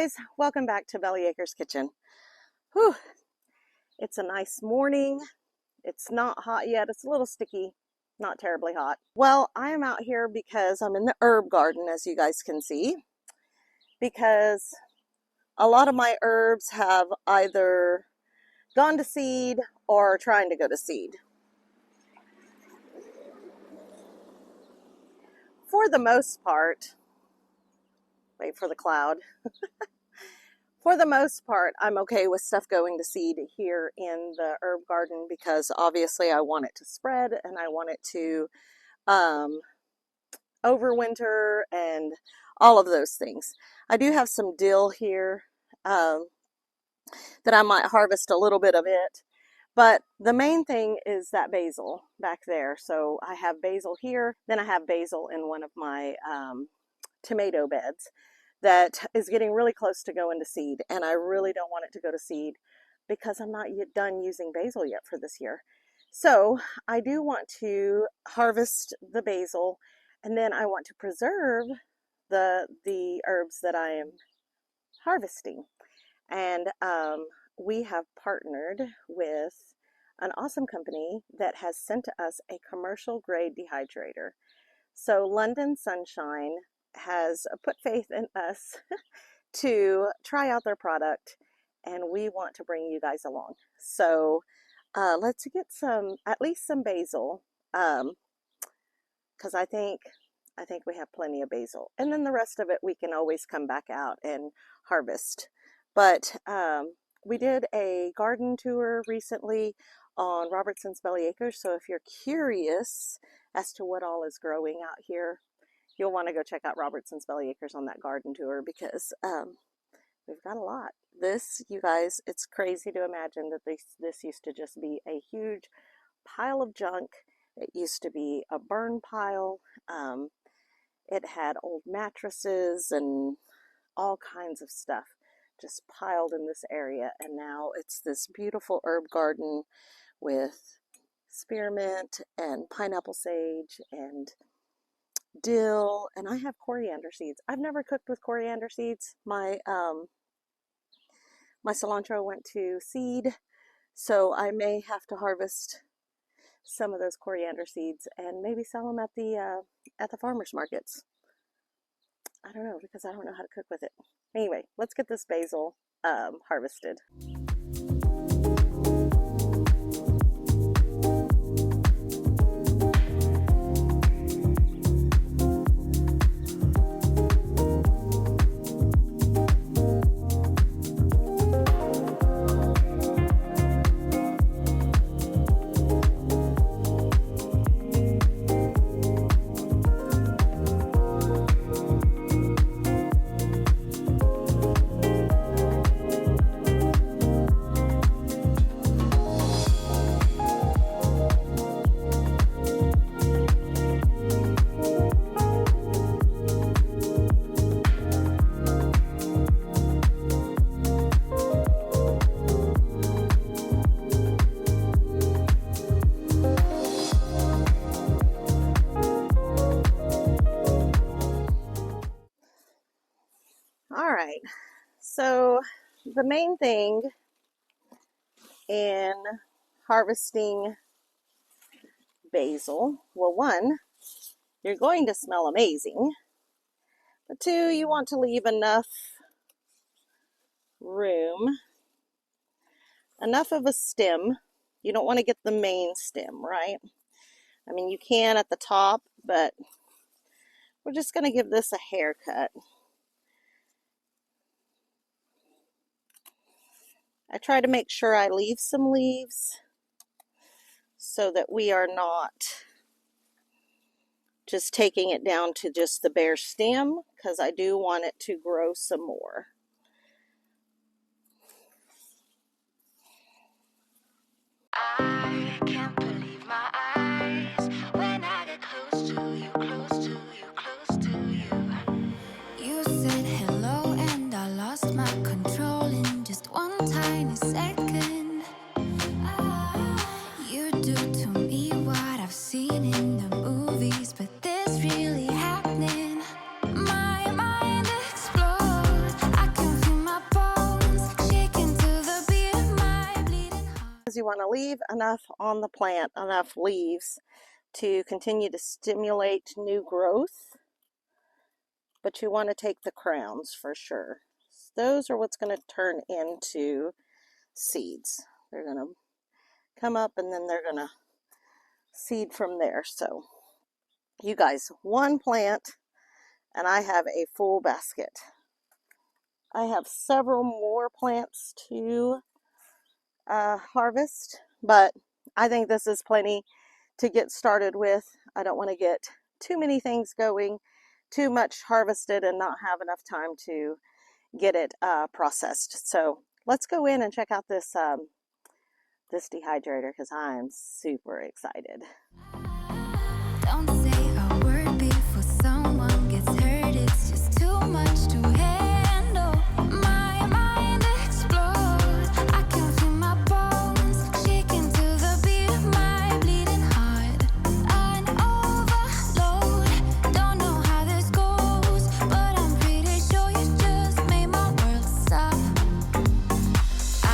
guys, welcome back to Bellyacre's Kitchen. Whew, it's a nice morning. It's not hot yet. It's a little sticky, not terribly hot. Well, I am out here because I'm in the herb garden, as you guys can see, because a lot of my herbs have either gone to seed or trying to go to seed. For the most part, wait for the cloud. For the most part, I'm okay with stuff going to seed here in the herb garden because obviously I want it to spread and I want it to overwinter and all of those things. I do have some dill here that I might harvest a little bit of it, but the main thing is that basil back there. So I have basil here, then I have basil in one of my tomato beds that is getting really close to going to seed, and I really don't want it to go to seed because I'm not yet done using basil yet for this year. So I do want to harvest the basil, and then I want to preserve the herbs that I am harvesting. And we have partnered with an awesome company that has sent us a commercial grade dehydrator. So London Sunshine has put faith in us to try out their product, and we want to bring you guys along. So let's get at least some basil, because I think we have plenty of basil, and then the rest of it we can always come back out and harvest. But we did a garden tour recently on Robertson's Bellyacres, so if you're curious as to what all is growing out here, you'll want to go check out Robertson's Bellyacres on that garden tour because we've got a lot. This, you guys, it's crazy to imagine that this used to just be a huge pile of junk. It used to be a burn pile. It had old mattresses and all kinds of stuff just piled in this area, and now it's this beautiful herb garden with spearmint and pineapple sage and dill, and I have coriander seeds. I've never cooked with coriander seeds. My my cilantro went to seed, so I may have to harvest some of those coriander seeds and maybe sell them at the farmers markets. I don't know, because I don't know how to cook with it. Anyway, let's get this basil harvested. Alright, so the main thing in harvesting basil, well, one, you're going to smell amazing, but two, you want to leave enough room, enough of a stem. You don't want to get the main stem, right? I mean, you can at the top, but we're just going to give this a haircut. I try to make sure I leave some leaves so that we are not just taking it down to just the bare stem, because I do want it to grow some more. I can't believe my eyes when I get close to you, close to you, close to you. You said hello and I lost my control in just one tiny second. You do to me what I've seen in the movies, but this really happening. My mind explodes. I enough on the plant, enough leaves to continue to stimulate new growth, but you want to take the crowns for sure. Those are what's going to turn into seeds. They're going to come up and then they're going to seed from there. So you guys, one plant and I have a full basket. I have several more plants to harvest, but I think this is plenty to get started with. I don't want to get too many things going, too much harvested and not have enough time to get it processed. So let's go in and check out this this dehydrator because I'm super excited. Don't say a word before someone gets hurt. It's just too much to handle. My mind explodes. I can feel my bones shaking to the beat of my bleeding heart. An overload. Don't know how this goes, but I'm pretty sure you just made my world stop. I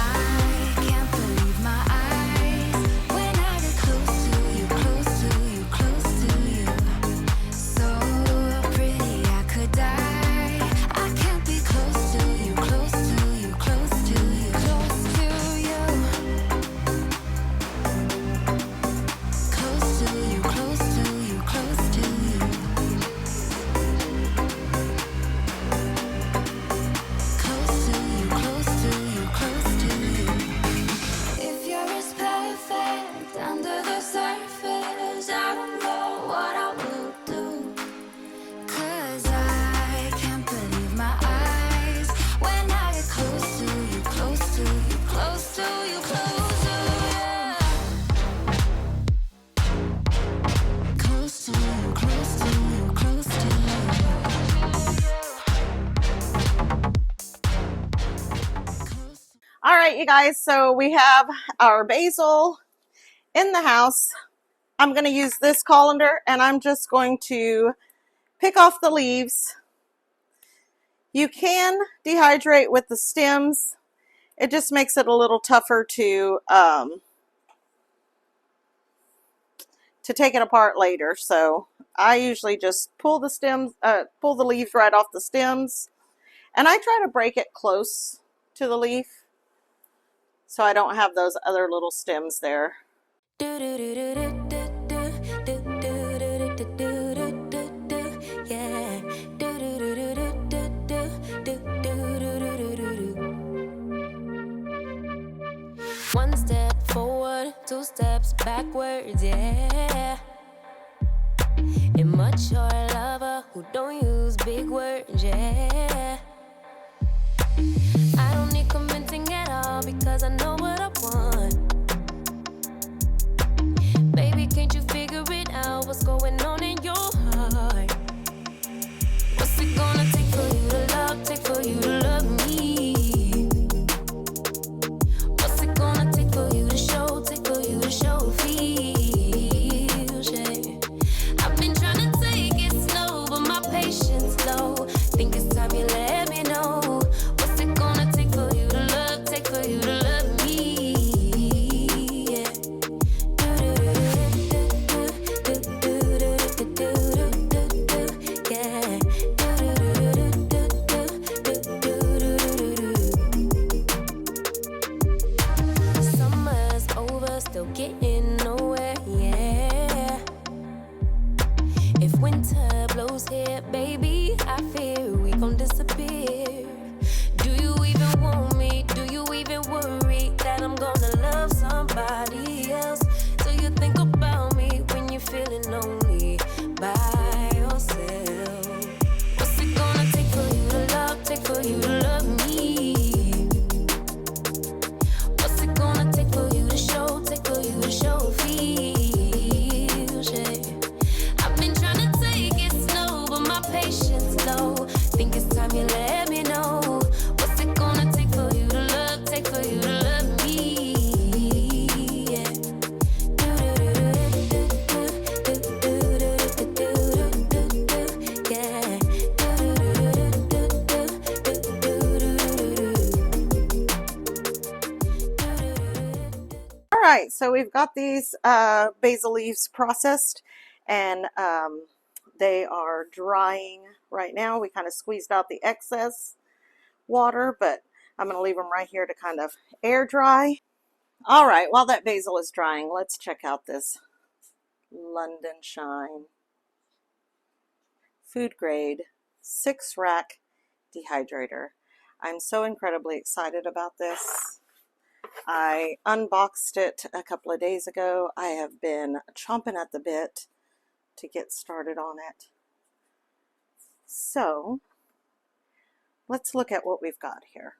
can't believe my eyes when I get close to you, close to you, close to you. So pretty I could die. I can't be close to you, close to you, close to you, close to you. Close to you, close to you, close to you. Close to you, close to you, close to you. If you're as perfect under the surface, I don't know what I will do. 'Cause I can't believe my eyes when I get close to you, close to you, close to you, close to you. Close to you, close to you, close to you. All right, you guys, so we have our basil in the house. I'm going to use this colander and I'm just going to pick off the leaves. You can dehydrate with the stems. It just makes it a little tougher to take it apart later. So I usually just pull the stems, pull the leaves right off the stems, and I try to break it close to the leaf so I don't have those other little stems there. One step forward, two steps backwards, yeah. Immature lover who don't use big words, yeah. I don't need convincing at all because I know what I want. Baby, can't you figure it out? What's going on in your heart? What's it gonna take for you to love, take for you to love me? What's it gonna take for you to show, take for you to show feels, yeah. I've been trying to take it slow, but my patience low. Think it's time you let me know. What's it gonna take for you to love, take for you to love me? so we've got these basil leaves processed, and they are drying right now. We kind of squeezed out the excess water, but I'm going to leave them right here to kind of air dry. All right, while that basil is drying, let's check out this London Shine food grade 6-rack dehydrator. I'm so incredibly excited about this. I unboxed it a couple of days ago. I have been chomping at the bit to get started on it. So let's look at what we've got here.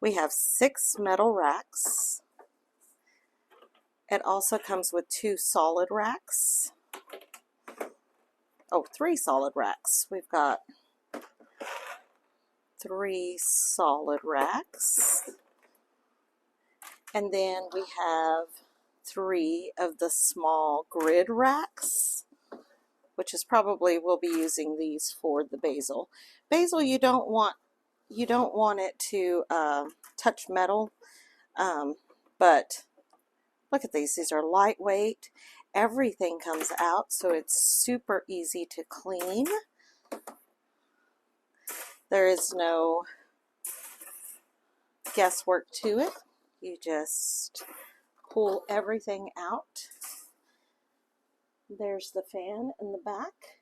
We have 6 metal racks. It also comes with 2 solid racks. Oh, 3 solid racks. We've got 3 solid racks. And then we have 3 of the small grid racks, which is probably, we'll be using these for the basil. Basil, you don't want it to touch metal, but look at these. These are lightweight. Everything comes out, so it's super easy to clean. There is no guesswork to it. You just pull everything out. There's the fan in the back,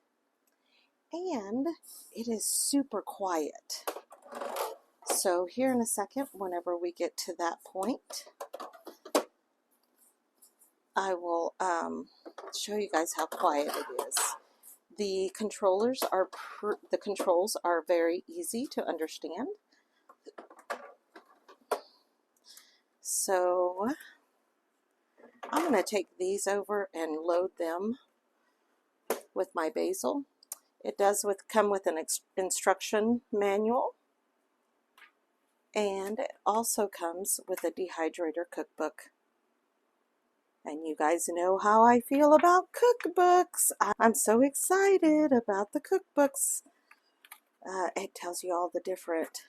and it is super quiet. So here in a second, whenever we get to that point, I will show you guys how quiet it is. The controls are very easy to understand. So I'm going to take these over and load them with my basil. It does come with an instruction manual, and it also comes with a dehydrator cookbook. And you guys know how I feel about cookbooks. I'm so excited about the cookbooks. It tells you all the different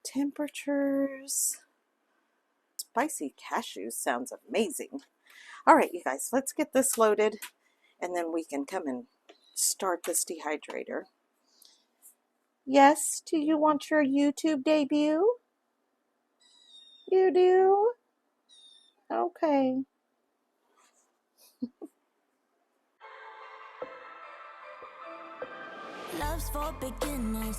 temperatures. Spicy cashews sounds amazing. All right, you guys, let's get this loaded, and then we can come and start this dehydrator. Yes, do you want your YouTube debut? You do? Okay. Love's for beginners,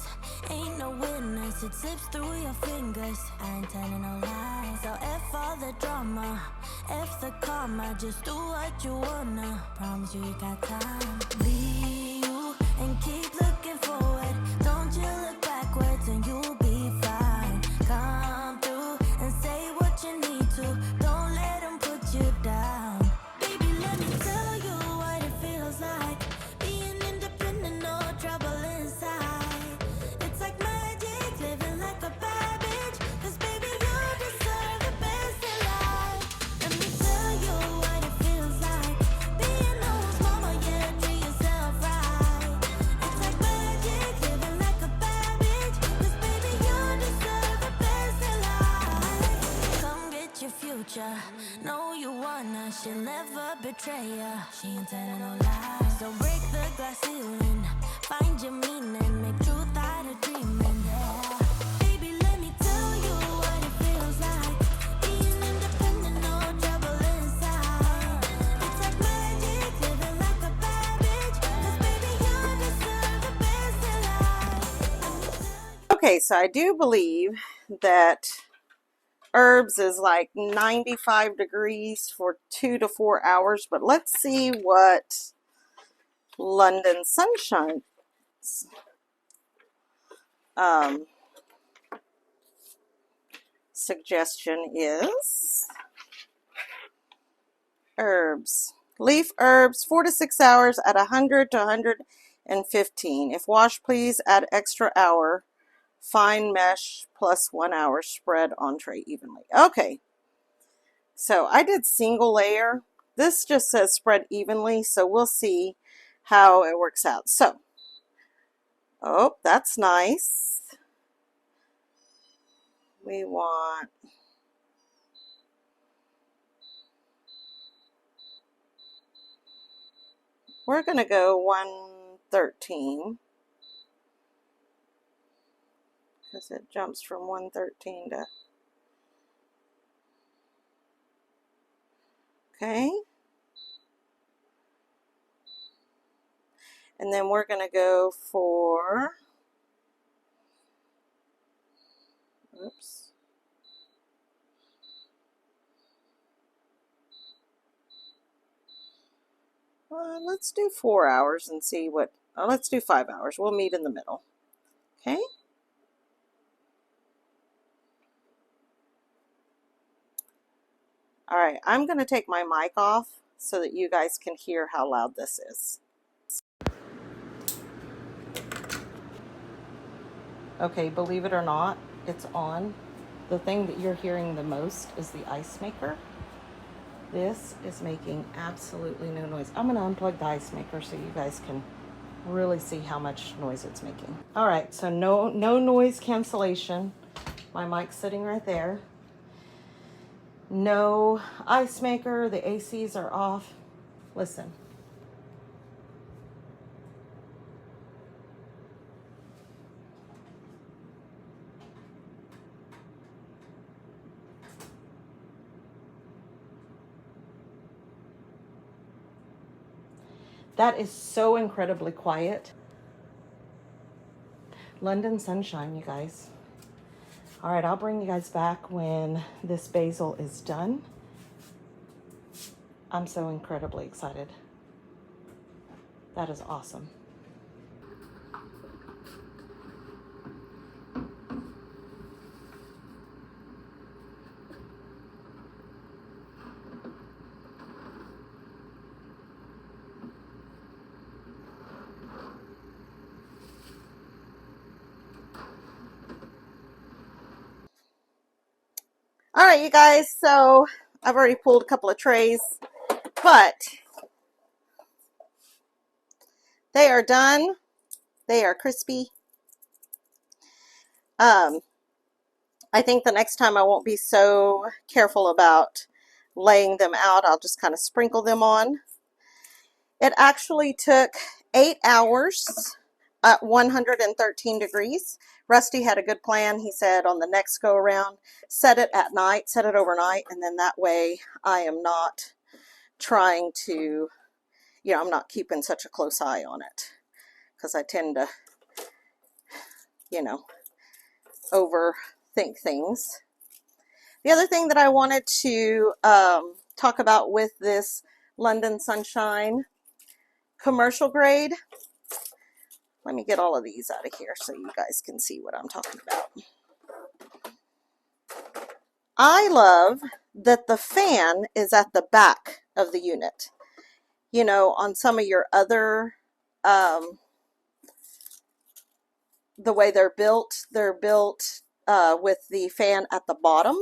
ain't no winners. It slips through your fingers. I ain't telling no lies. So F all the drama, F the karma. Just do what you wanna. Promise you got time. Be you and keep looking forward. Don't you look backwards and you'll be fine. Come through and say what you need to. Don't let them put you down. Baby, let me tell you what it feels like. Being independent, no trouble inside. It's like magic, living like a bad bitch. 'Cause baby, you deserve the best in life. Let me tell you what it feels like. Being whose mama, yeah, treat yourself right. It's like magic, living like a bad bitch. 'Cause baby, you deserve the best in life. Come get your future. Know you wanna, she'll never betray ya. She ain't telling no lies. So break the glass ceiling, find your meaning, make truth out of dreaming. Yeah. Baby, let me tell you what it feels like. Being independent, no trouble inside. It's like magic, living like a bad bitch. 'Cause baby, you deserve the best in life. Okay, so I do believe that herbs is like 95 degrees for 2 to 4 hours, but let's see what London Sunshine's suggestion is. Herbs. Leaf herbs, 4 to 6 hours at 100 to 115. If washed, please add extra hour. Fine mesh plus 1 hour, spread on tray evenly. Okay, so I did single layer. This just says spread evenly, so we'll see how it works out. So, oh, that's nice. We want We're going to go 113 because it jumps from 113 to, okay. And then we're going to go for, oops. Let's do 4 hours and see what, let's do 5 hours. We'll meet in the middle. Okay. All right, I'm going to take my mic off so that you guys can hear how loud this is. Okay, believe it or not, it's on. The thing that you're hearing the most is the ice maker. This is making absolutely no noise. I'm going to unplug the ice maker so you guys can really see how much noise it's making. All right, so no noise cancellation. My mic's sitting right there. No ice maker, the ACs are off. Listen. That is so incredibly quiet. London sunshine, you guys. All right, I'll bring you guys back when this basil is done. I'm so incredibly excited. That is awesome. All right, you guys, so I've already pulled a couple of trays, but they are done. They are crispy. I think the next time I won't be so careful about laying them out. I'll just kind of sprinkle them on. It actually took 8 hours at 113 degrees. Rusty had a good plan. He said on the next go around, set it at night, set it overnight, and then that way I am not trying to, I'm not keeping such a close eye on it because I tend to, overthink things. The other thing that I wanted to talk about with this London Sunshine commercial grade, let me get all of these out of here so you guys can see what I'm talking about. I love that the fan is at the back of the unit. On some of your other, the way they're built with the fan at the bottom.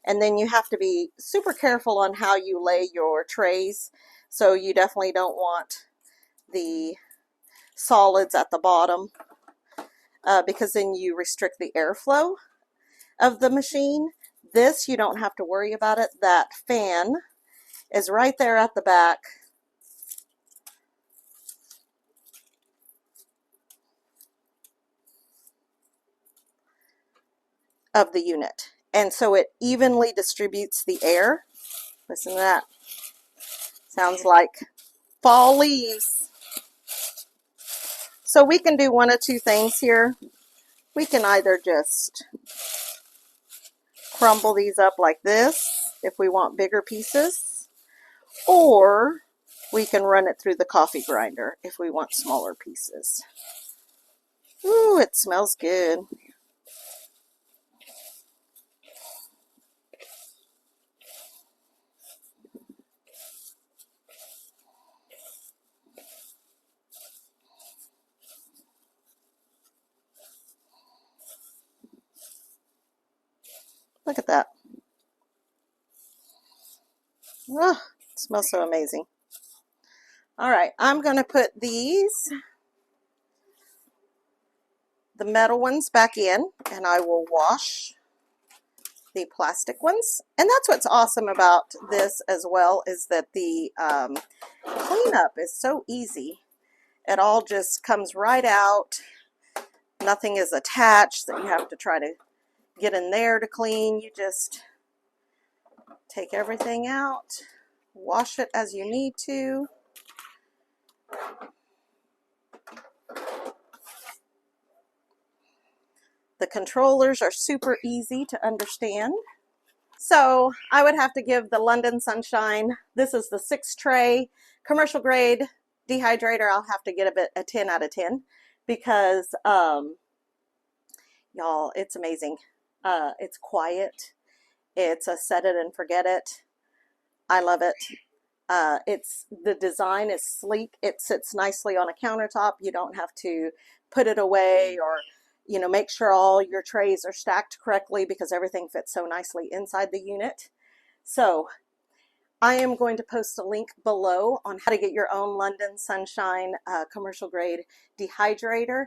And then you have to be super careful on how you lay your trays. So you definitely don't want the solids at the bottom because then you restrict the airflow of the machine. This, you don't have to worry about it. That fan is right there at the back. Of the unit. And so it evenly distributes the air. Listen to that. Sounds like fall leaves. So we can do one of two things here. We can either just crumble these up like this if we want bigger pieces, or we can run it through the coffee grinder if we want smaller pieces. Ooh, it smells good. Look at that. Oh, it smells so amazing. All right, I'm going to put the metal ones back in, and I will wash the plastic ones. And that's what's awesome about this as well, is that the cleanup is so easy. It all just comes right out. Nothing is attached that you have to try to get in there to clean. You just take everything out, wash it as you need to. The controllers are super easy to understand. So I would have to give the London Sunshine, this is the 6 tray commercial grade dehydrator. I'll have to give it a 10 out of 10 because y'all, it's amazing. It's quiet. It's a set it and forget it. I love it. The design is sleek. It sits nicely on a countertop. You don't have to put it away or make sure all your trays are stacked correctly because everything fits so nicely inside the unit. So I am going to post a link below on how to get your own London Sunshine commercial grade dehydrator.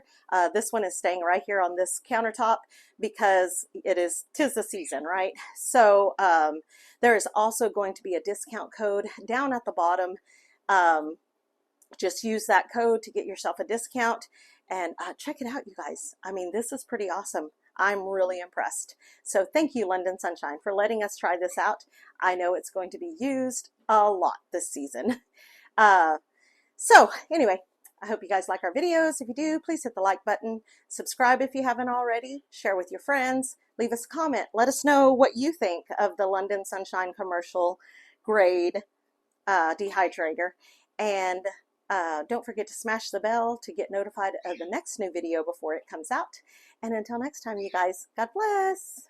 This one is staying right here on this countertop because tis the season, right? So there is also going to be a discount code down at the bottom. Just use that code to get yourself a discount and check it out, you guys. I mean, this is pretty awesome. I'm really impressed. So thank you, London Sunshine, for letting us try this out. I know it's going to be used a lot this season. So anyway, I hope you guys like our videos. If you do, please hit the like button. Subscribe if you haven't already. Share with your friends. Leave us a comment. Let us know what you think of the London Sunshine commercial grade dehydrator. And don't forget to smash the bell to get notified of the next new video before it comes out. And until next time, you guys, God bless.